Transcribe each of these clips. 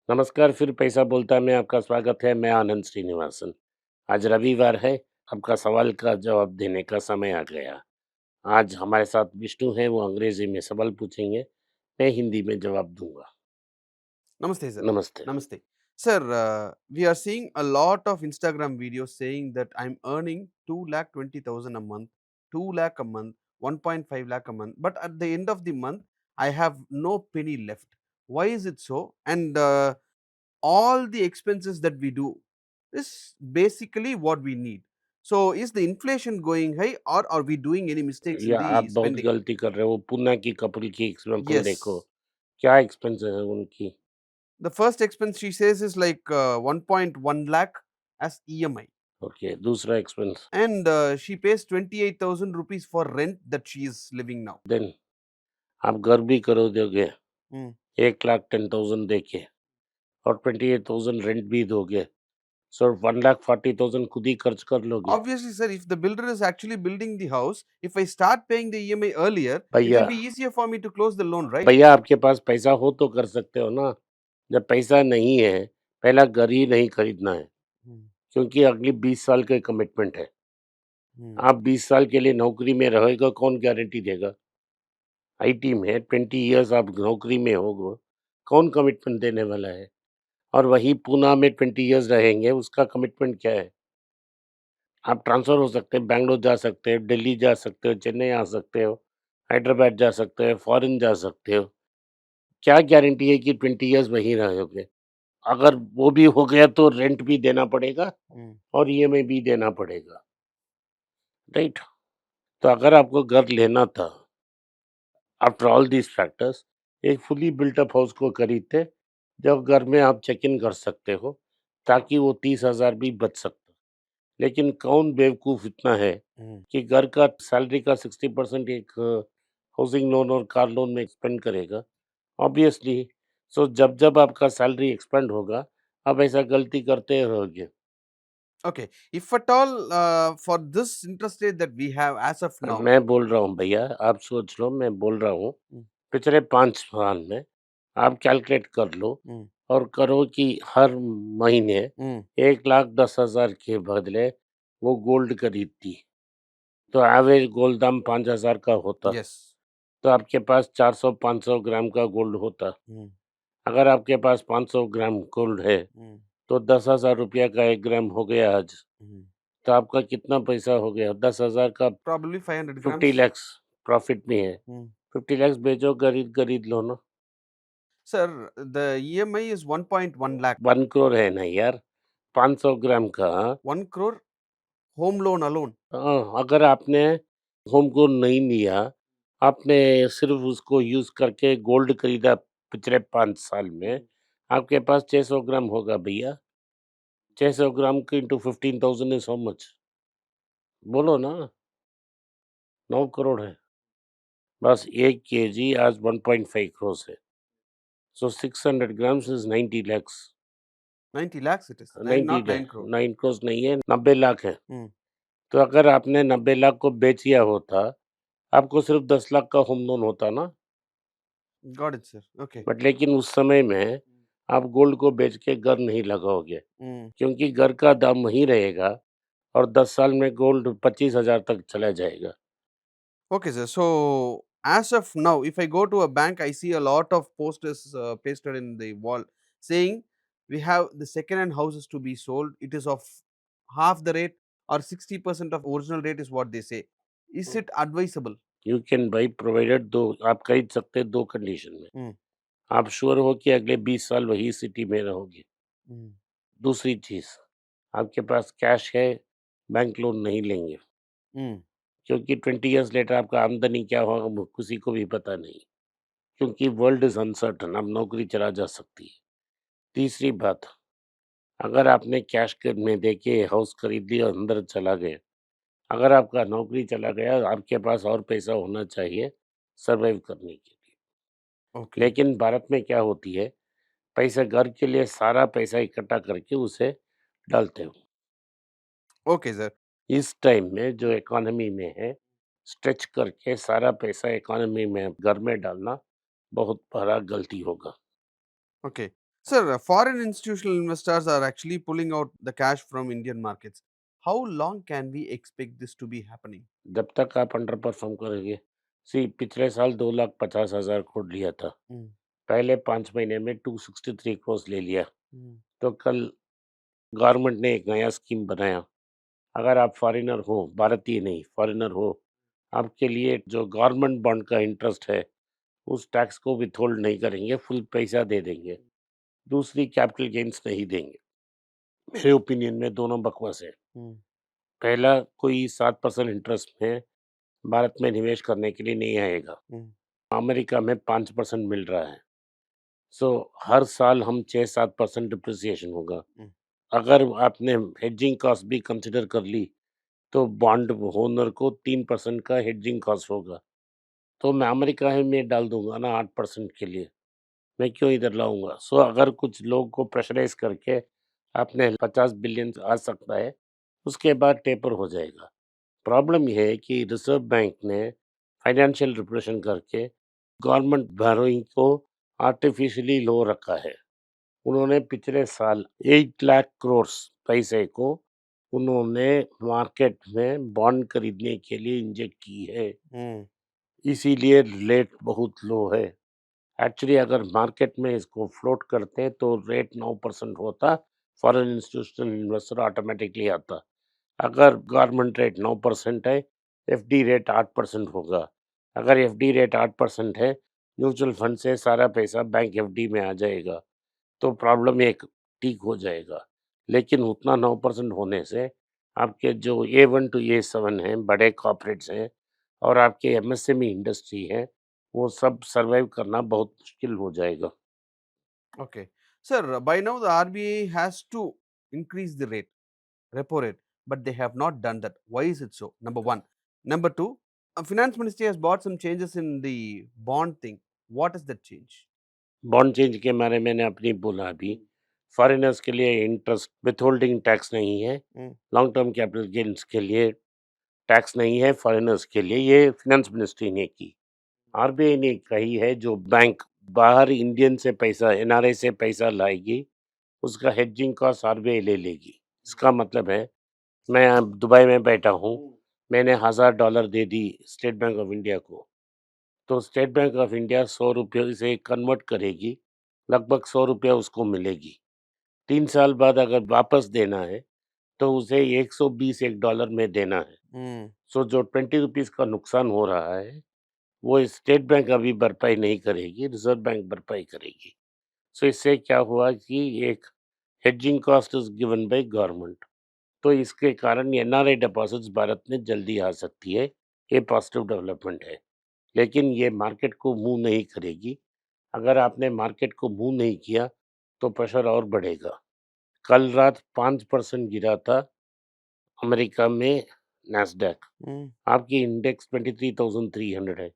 नमस्कार, फिर पैसा बोलता में आपका स्वागत है। मैं आनंद श्रीनिवासन। आज रविवार है, आपका सवाल का जवाब देने का समय आ गया। आज हमारे साथ विष्णु हैं, वो अंग्रेजी में सवाल पूछेंगे, मैं हिंदी में जवाब दूंगा। Namaste, sir. नमस्ते। Namaste. Sir, we are seeing a lot of Instagram videos saying that I'm earning 2,20,000 a month, 2 lakh a month, 1.5 lakh a month. But at the end of the month, I have no penny left. Why is it so? And all the expenses that we do is basically what we need. So, is the inflation going high or are we doing any mistakes in या आप the बहुत spending? गलती कर रहे हो। पूना की couple की example देखो, Yes. क्या एक्सपेंसेस है उनकी। The first expense she says is like 1.1 lakh as EMI, okay, दूसरा expense. and she pays 28,000 rupees for rent that she is living now. Then आप घर भी करो दोगे Hmm. 1,10,000 देके, और 28,000 रेंट भी दोगे, सो 1,40,000 खुद ही खर्च कर लोगे। Obviously, sir, if the builder is actually building the house, if I start paying the EMI earlier, it will भैया be easier for me to close the loan, right? भैया आपके पास पैसा हो तो कर सकते हो ना। जब पैसा नहीं है, पहला घर ही नहीं खरीदना है, Hmm. क्योंकि अगली 20 साल का कमिटमेंट है। Hmm. आप 20 साल के लिए नौकरी में रहेगा, कौन गारंटी देगा। आईटी में 20 इयर्स आप नौकरी में होगे, कौन कमिटमेंट देने वाला है। और वही पूना में 20 इयर्स रहेंगे, उसका कमिटमेंट क्या है। आप ट्रांसफर हो सकते हैं, बैंगलोर जा सकते हो, दिल्ली जा सकते हो, चेन्नई आ सकते हो, हैदराबाद जा सकते हो, फॉरेन जा सकते हो। क्या गारंटी है कि 20 इयर्स वहीं रहोगे। अगर वो भी हो गया तो रेंट भी देना पड़ेगा Hmm. और ईएमआई भी देना पड़ेगा, राइट। तो अगर आपको घर लेना था, आफ्टर ऑल दीज फैक्टर्स, एक फुली बिल्ट अप हाउस को खरीदते, जब घर में आप चेक इन कर सकते हो, ताकि वो 30,000 भी बच सकता। लेकिन कौन बेवकूफ़ इतना है Hmm. कि घर का सैलरी का 60% एक हाउसिंग लोन और कार लोन में स्पेंड करेगा। ऑब्वियसली, सो जब आपका सैलरी एक्सपेंड होगा, आप ऐसा गलती करते रहोगे। Okay. If at all, for this interest rate that we have as of now. मैं बोल रहा हूँ भैया, आप सोच लो, मैं बोल रहा हूँ, Hmm. पिछले 5 साल में आप कैलकुलेट कर लो Hmm. और करो कि हर महीने Hmm. 1,10,000 के बदले वो गोल्ड खरीदती, तो एवरेज गोल्ड दाम 5,000 का होता, Yes. तो आपके पास 400-500 ग्राम का गोल्ड होता। Hmm. अगर आपके पास 500 ग्राम गोल्ड है, Hmm. तो 10,000 रुपया का 1 ग्राम हो गया आज। Hmm. तो आपका कितना पैसा हो गया? 10,000 का Probably 500 50 grams. लैक्स प्रॉफिट में है। Hmm. 50 लैक्स बेचो, खरीद लो ना। Sir, the EMI is 1.1 lakh. 1 crore है ना यार, 500 ग्राम का। 1 crore home loan alone. अगर आपने होम लोन नहीं लिया, आपने सिर्फ़ उसको यूज़ करके गोल्ड खरीदा पिछले 5 साल में, आपके पास 600 ग्राम होगा भैया। 600 ग्राम के इंटू 15,000 इज़ हाउ मच? बोलो ना, 9 करोड़ है। बस 1 केजी आज 1.5 करोड़ है। सो 600 grams is 90 lakhs. 90 lakhs it is, 90 not लै 9 crore. 9 करोड़ नहीं है, 90 लाख है। Hmm. तो अगर आपने 90 लाख को बेच दिया होता, आपको सिर्फ़ 10 लाख का होम लोन होता ना। Got it, sir. Okay. But लेकिन उस समय में आप गोल्ड को बेच के घर नहीं लगाओगे, Hmm. क्योंकि घर का दाम वहीं रहेगा और 10 साल में गोल्ड 25,000 तक चला जाएगा। Okay, sir. So, as of now, if I go to a bank, I see a lot of posters pasted in the wall saying we have the second-hand houses to be sold. It is of half the rate or 60% of original rate is what they say. Is it advisable? You can buy provided, दो आप खरीद सकते हैं 2 condition में। Hmm. आप sure हो कि अगले 20 साल वही सिटी में रहोगे। Hmm. दूसरी चीज़, आपके पास कैश है, बैंक लोन नहीं लेंगे, Hmm. क्योंकि 20 इयर्स लेटर आपका आमदनी क्या होगा वो किसी को भी पता नहीं, क्योंकि वर्ल्ड इज़ अनसर्टेन, अब नौकरी चला जा सकती है। तीसरी बात, अगर आपने कैश के में देके हाउस खरीद लिया और अंदर चला गए, अगर आपका नौकरी चला गया, आपके पास और पैसा होना चाहिए सर्वाइव करने के लिए। Okay. लेकिन भारत में क्या होती है, पैसे घर के लिए सारा पैसा इकट्ठा करके उसे डालते हो। Okay, sir. इस टाइम में जो इकोनॉमी में है, स्ट्रेच करके सारा पैसा इकोनॉमी में घर में डालना बहुत बड़ा गलती होगा। Okay. Sir, foreign institutional investors are actually pulling out the cash from Indian markets. How long can we expect this to be happening? जब तक आप अंडर परफॉर्म करेंगे। सी पिछले साल 2,50,000 करोड़ लिया था। Mm, पहले 5 महीने में 263 करोड़ ले लिया। mm, तो कल गवर्नमेंट ने एक नया स्कीम बनाया। अगर आप फॉरेनर हो, भारतीय नहीं, फॉरेनर हो, आपके लिए जो गवर्नमेंट बॉन्ड का इंटरेस्ट है, उस टैक्स को विथहोल्ड नहीं करेंगे, फुल पैसा दे देंगे। दूसरी कैपिटल गेन्स नहीं देंगे। मेरे ओपिनियन में दोनों बकवास है। mm, पहला कोई 7% इंटरेस्ट में भारत में निवेश करने के लिए नहीं आएगा। mm, अमेरिका में 5% मिल रहा है। सो हर साल हम 6-7% डिप्रिसिएशन होगा। mm, अगर आपने हेजिंग कॉस्ट भी कंसिडर कर ली, तो बॉन्ड होल्डर को 3% का हेजिंग कॉस्ट होगा। तो मैं अमेरिका ही में डाल दूँगा ना 8% के लिए। मैं क्यों इधर लाऊँगा? सो अगर कुछ लोग को प्रेशराइज़ करके आपने 50 बिलियन आ सकता है, उसके बाद टेपर हो जाएगा। प्रॉब्लम ये है कि रिज़र्व बैंक ने फाइनेंशियल रिप्रेशन करके गवर्नमेंट बोरोइंग को आर्टिफिशियली लो रखा है। उन्होंने पिछले साल 8 लाख करोड़ पैसे को उन्होंने मार्केट में बॉन्ड खरीदने के लिए इंजेक्ट की है। mm. इसीलिए रेट बहुत लो है। एक्चुअली अगर मार्केट में इसको फ्लोट करते तो रेट 9% होता, फॉरेन इंस्टीट्यूशनल इन्वेस्टर ऑटोमेटिकली आता। अगर गवर्नमेंट रेट 9% है, एफडी रेट 8% होगा। अगर एफडी रेट 8% है, म्यूचुअल फंड से सारा पैसा बैंक एफडी में आ जाएगा, तो प्रॉब्लम एक ठीक हो जाएगा। लेकिन उतना 9% होने से आपके जो ए1 टू ए7 हैं, बड़े कॉर्पोरेट्स हैं और आपके एमएसएमई इंडस्ट्री है, वो सब सर्वाइव करना बहुत मुश्किल हो जाएगा। Okay. Sir, by now the RBI has to increase the rate, repo rate, but they have not done that. Why is it so? Number one. Number two, finance ministry has brought some changes in the bond thing. What is that change? Bond change के बारे में मैंने अपनी बोला अभी। Foreigners के लिए interest विथहोल्डिंग tax नहीं है, Mm, long term capital gains के लिए टैक्स नहीं है फॉरेनर्स के लिए, ये फाइनेंस मिनिस्ट्री ने की। आरबीआई ने कही है जो बैंक बाहर इंडियन से पैसा एनआरआई से पैसा लाएगी, उसका हेजिंग कॉस्ट आरबीआई ले लेगी। इसका मतलब है मैं अब दुबई में बैठा हूँ, मैंने $1000 दे दी स्टेट बैंक ऑफ इंडिया को, तो स्टेट बैंक ऑफ इंडिया 100 रुपये से कन्वर्ट करेगी, लगभग 100 रुपया उसको मिलेगी। 3 साल बाद अगर वापस देना है, तो उसे 120 $1 में देना है। mm, सो जो 20 रुपीज़ का नुकसान हो रहा है, वो स्टेट बैंक अभी भरपाई नहीं करेगी, रिज़र्व बैंक भरपाई करेगी। सो इससे क्या हुआ कि एक hedging cost is given by government. तो इसके कारण एनआरआई डिपॉज़िट्स भारत में जल्दी आ सकती है, ये पॉजिटिव डेवलपमेंट है। लेकिन ये मार्केट को मूव नहीं करेगी। अगर आपने मार्केट को मूव नहीं किया, तो प्रेशर और बढ़ेगा। कल रात 5% गिरा था अमेरिका में नैस्डैक। mm. आपकी इंडेक्स 23,300 है।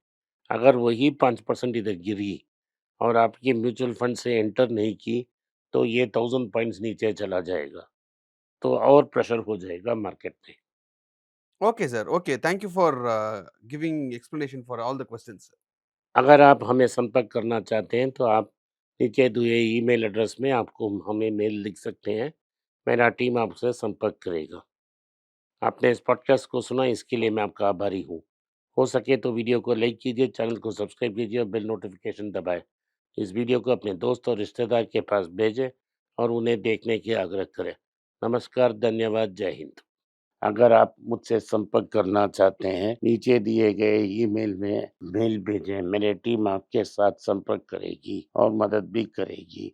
अगर वही 5% इधर गिरी और आपकी म्यूचुअल फंड से एंटर नहीं की, तो ये 1000 पॉइंट्स नीचे चला जाएगा। तो और प्रेशर हो जाएगा मार्केट पे। Okay, sir. Okay. Thank you for giving explanation for all the questions. अगर आप हमें संपर्क करना चाहते हैं, तो आप नीचे दिए ईमेल एड्रेस में आपको हमें मेल लिख सकते हैं। मेरा टीम आपसे संपर्क करेगा। आपने इस पॉडकास्ट को सुना, इसके लिए मैं आपका आभारी हूँ। हो सके तो वीडियो को लाइक कीजिए, चैनल को सब्सक्राइब कीजिए और बेल नोटिफिकेशन दबाएँ। इस वीडियो को अपने दोस्त और रिश्तेदार के पास भेजें और उन्हें देखने की आग्रह करें। नमस्कार, धन्यवाद, जय हिंद। अगर आप मुझसे संपर्क करना चाहते हैं, नीचे दिए गए ईमेल में मेल भेजें। मेरी टीम आपके साथ संपर्क करेगी और मदद भी करेगी।